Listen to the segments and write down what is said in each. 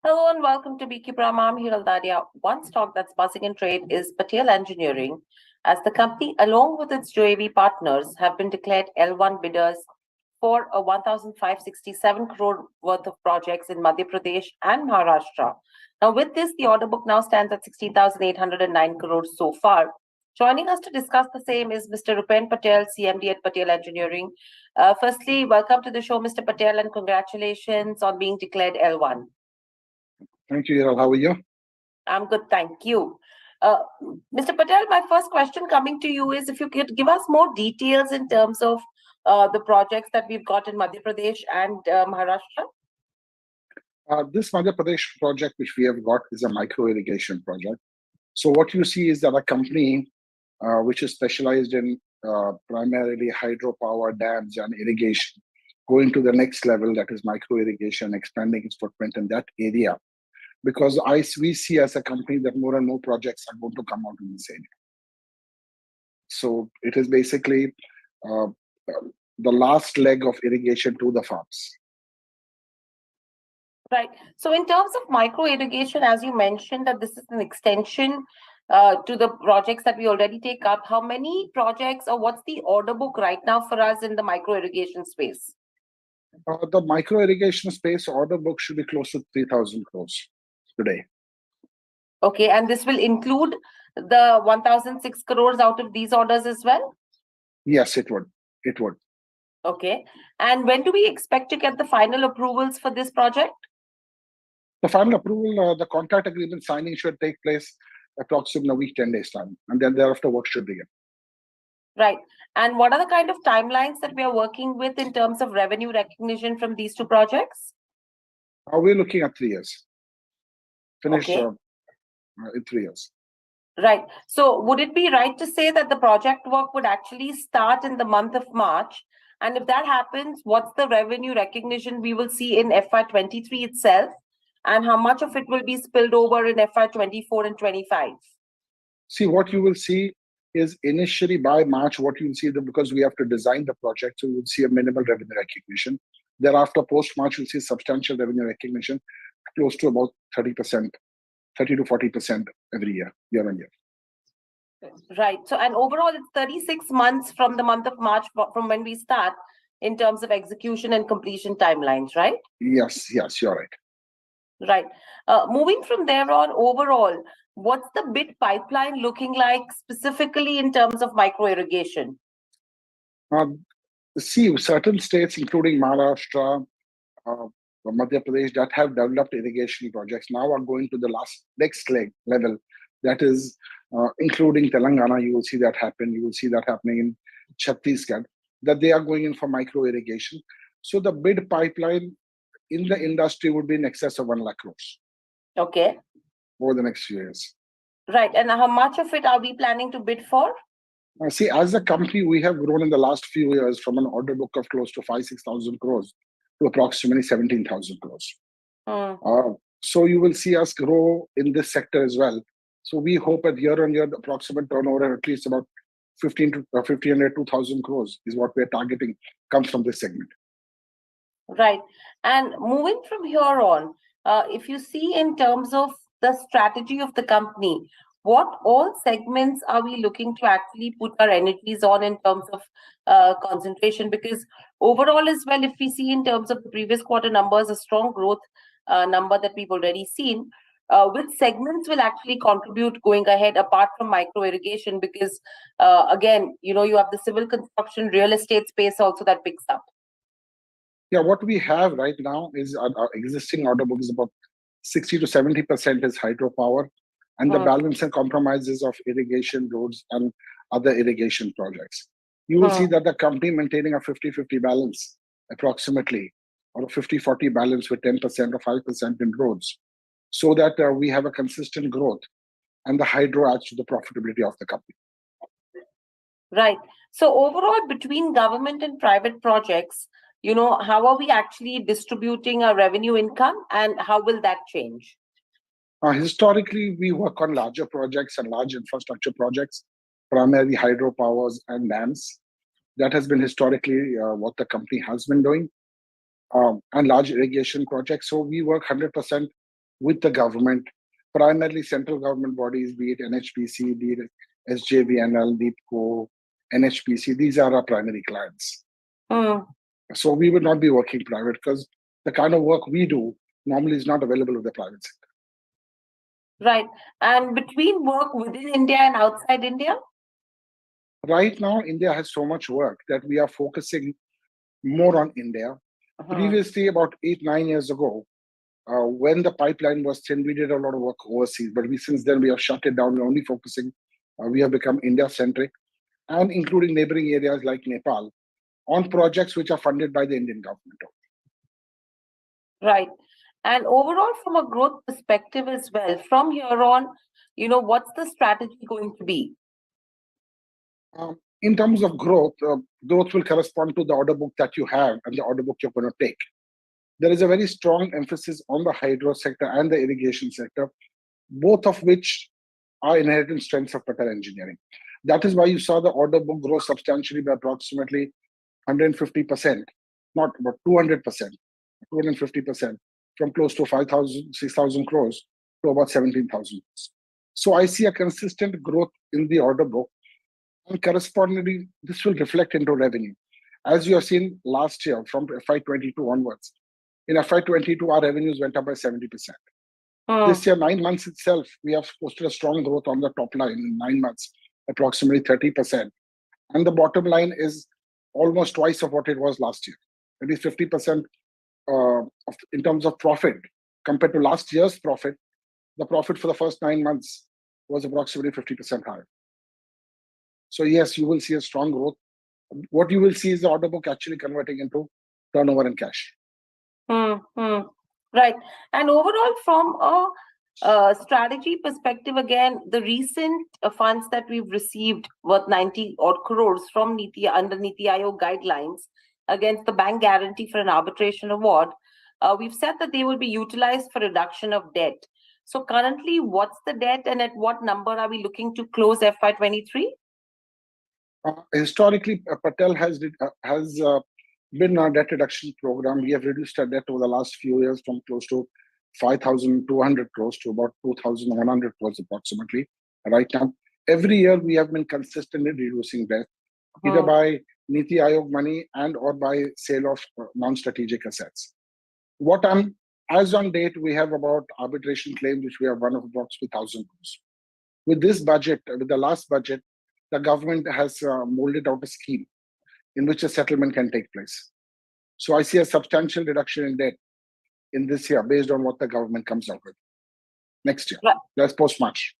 Hello and welcome to Beekeeper. I'm Hiral Dadia. One stock that's buzzing in trade is Patel Engineering, as the company, along with its JV partners, have been declared L-1 bidders for a 1,567 crore worth of projects in Madhya Pradesh and Maharashtra. Now, with this, the order book now stands at 16,809 crores so far. Joining us to discuss the same is Mr. Rupen Patel, CMD at Patel Engineering. Firstly, welcome to the show, Mr. Patel, and congratulations on being declared L1. Thank you, Hiral. How are you? I'm good, thank you. Mr. Patel, my first question coming to you is if you could give us more details in terms of the projects that we've got in Madhya Pradesh and Maharashtra. This Madhya Pradesh project which we have got is a micro irrigation project. So what you see is that a company which is specialized in primarily hydropower, dams and irrigation, going to the next level, that is micro irrigation, expanding its footprint in that area. Because we see as a company that more and more projects are going to come out in this area. So it is basically the last leg of irrigation to the farms. Right. So in terms of micro irrigation, as you mentioned, that this is an extension to the projects that we already take up. How many projects or what's the order book right now for us in the micro irrigation space? The micro irrigation space order book should be close to 3,000 crores today. Okay, and this will include the 1,006 crores out of these orders as well? Yes, it would. It would. Okay. And when do we expect to get the final approvals for this project? The final approval, the contract agreement signing should take place approximately a week, 10 days time. And then thereafter work should begin. Right. And what are the kind of timelines that we are working with in terms of revenue recognition from these two projects? We're looking at 3 years. Finish Okay. In 3 years. Right. So would it be right to say that the project work would actually start in the month of March? And if that happens, what's the revenue recognition we will see in FY23 itself? And how much of it will be spilled over in FY24 and 25? See, what you will see is initially by March, what you'll see, because we have to design the project, so you'll see a minimal revenue recognition. Thereafter, post-March, you'll see substantial revenue recognition, close to about 30%, 30 to 40% every year, year on year. Right. So, and overall, it's 36 months from the month of March from when we start in terms of execution and completion timelines, right? Yes, you're right. Right. Moving from there on, overall, what's the bid pipeline looking like specifically in terms of micro irrigation? See, certain states, including Maharashtra, Madhya Pradesh, that have developed irrigation projects now are going to the next level. That is, including Telangana, you will see that happen. You will see that happening in Chhattisgarh, that they are going in for micro irrigation. So the bid pipeline in the industry would be in excess of 1 lakh crores. Okay. Over the next few years. Right. And how much of it are we planning to bid for? See, as a company, we have grown in the last few years from an order book of close to 5,000-6,000 crores to approximately 17,000 crores. So you will see us grow in this sector as well. So we hope at year on year, the approximate turnover at least about 1,500 to 2,000 crores is what we're targeting comes from this segment. Right. And moving from here on, if you see in terms of the strategy of the company, what all segments are we looking to actually put our energies on in terms of concentration? Because overall as well, if we see in terms of the previous quarter numbers, a strong growth number that we've already seen, which segments will actually contribute going ahead apart from micro irrigation? Because again, you have the civil construction, real estate space also that picks up. Yeah, what we have right now is our existing order book is about 60 to 70% is hydropower, and the balance and compromises of irrigation, roads, and other irrigation projects. You will see that the company maintaining a 50-50 balance, approximately, or a 50-40 balance with 10% or 5% in roads, so that we have a consistent growth, and the hydro adds to the profitability of the company. Right. So overall, between government and private projects, how are we actually distributing our revenue income, and how will that change? Historically, we work on larger projects and large infrastructure projects, primarily hydropowers and dams. That has been historically what the company has been doing, and large irrigation projects. So we work 100% with the government, primarily central government bodies, be it NHPC, be it SJVNL, NEEPCO, NHPC. These are our primary clients. Hmm. So we would not be working private because the kind of work we do normally is not available in the private sector. Right. And between work within India and outside India? Right now, India has so much work that we are focusing more on India. Previously, about 8-9 years ago, when the pipeline was thin, we did a lot of work overseas. But since then, we have shut it down. We're only focusing. We have become India-centric, and including neighboring areas like Nepal, on projects which are funded by the Indian government. Right. And overall, from a growth perspective as well, from here on, what's the strategy going to be? In terms of growth, growth will correspond to the order book that you have and the order book you're going to take. There is a very strong emphasis on the hydro sector and the irrigation sector, both of which are inherent strengths of Patel Engineering. That is why you saw the order book grow substantially by approximately 150%, not about 200%, 250%, from close to 5,000, 6,000 crores to about 17,000 crores. So I see a consistent growth in the order book, and correspondingly, this will reflect into revenue. As you have seen last year, from FY22 onwards, in FY22, our revenues went up by 70%. This year, 9 months itself, we have posted a strong growth on the top line in 9 months, approximately 30%. And the bottom line is almost twice of what it was last year. It is 50% in terms of profit. Compared to last year's profit, the profit for the first 9 months was approximately 50% higher. So yes, you will see a strong growth. What you will see is the order book actually converting into turnover and cash. Right. And overall, from a strategy perspective, again, the recent funds that we've received worth 90 odd crores from under Niti Aayog guidelines against the bank guarantee for an arbitration award, we've said that they will be utilized for reduction of debt. So currently, what's the debt and at what number are we looking to close FY23? Historically, Patel has been a debt reduction program. We have reduced our debt over the last few years from close to 5,200 crores to about 2,100 crores approximately. Right now, every year we have been consistently reducing debt, either by Niti Aayog money and or by sale of non-strategic assets. As on date, we have about arbitration claims, which we have one of approximately 1,000 crores. With this budget, with the last budget, the government has molded out a scheme in which a settlement can take place. So I see a substantial reduction in debt in this year based on what the government comes out with next year. Right. That's post-March.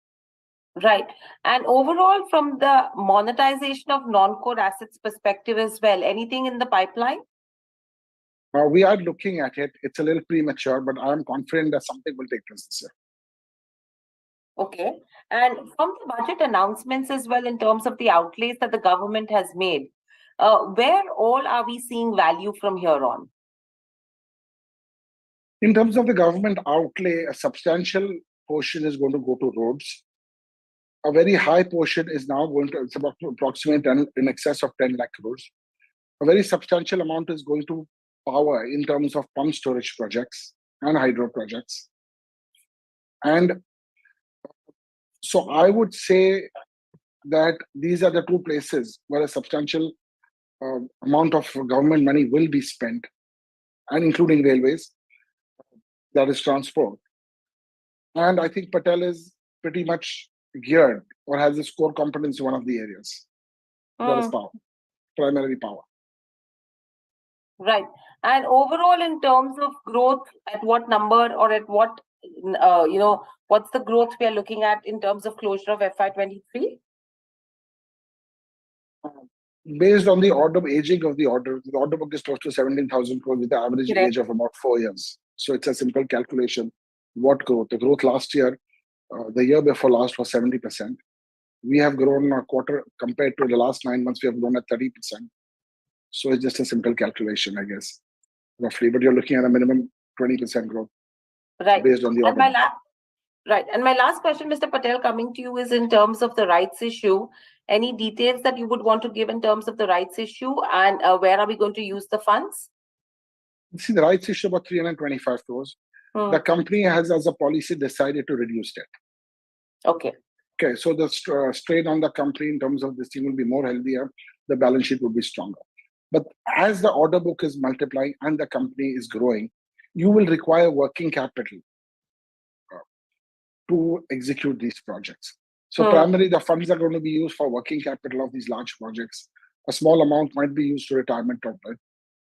Right. And overall, from the monetization of non-core assets perspective as well, anything in the pipeline? We are looking at it. It's a little premature, but I'm confident that something will take place this year. Okay. And from the budget announcements as well, in terms of the outlays that the government has made, where all are we seeing value from here on? In terms of the government outlay, a substantial portion is going to go to roads. A very high portion is now going to, it's about approximately in excess of 10 lakh crores. A very substantial amount is going to power in terms of pump storage projects and hydro projects. And so I would say that these are the two places where a substantial amount of government money will be spent, and including railways, that is transport. And I think Patel is pretty much geared or has this core competence in one of the areas. That is power, primarily power. Right. And overall, in terms of growth, at what number or at what, what's the growth we are looking at in terms of closure of FY23? Based on the aging of the order book is close to 17,000 crores with the average age of about 4 years. So it's a simple calculation. What growth? The growth last year, the year before last was 70%. We have grown a quarter compared to the last 9 months, we have grown at 30%. So it's just a simple calculation, I guess, roughly. But you're looking at a minimum 20% growth. Right. Based on the order. Right. And my last question, Mr. Patel, coming to you is in terms of the rights issue. Any details that you would want to give in terms of the rights issue and where are we going to use the funds? See, the rights issue about 325 crores. the company has, as a policy, decided to reduce debt. Okay. Okay, so the strain on the company in terms of this thing will be more healthier. The balance sheet will be stronger. But as the order book is multiplying and the company is growing, you will require working capital to execute these projects. So primarily, the funds are going to be used for working capital of these large projects. A small amount might be used to retirement of it.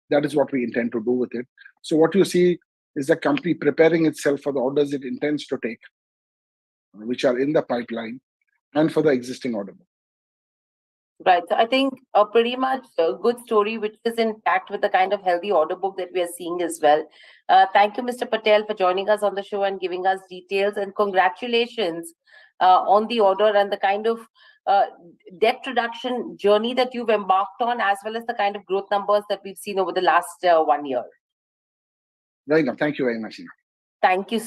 That is what we intend to do with it. So what you see is the company preparing itself for the orders it intends to take, which are in the pipeline, and for the existing order book. Right. So I think a pretty much good story, which is intact with the kind of healthy order book that we are seeing as well. Thank you, Mr. Patel, for joining us on the show and giving us details. And congratulations on the order and the kind of debt reduction journey that you've embarked on, as well as the kind of growth numbers that we've seen over the last 1 year. Right now, thank you very much. Thank you.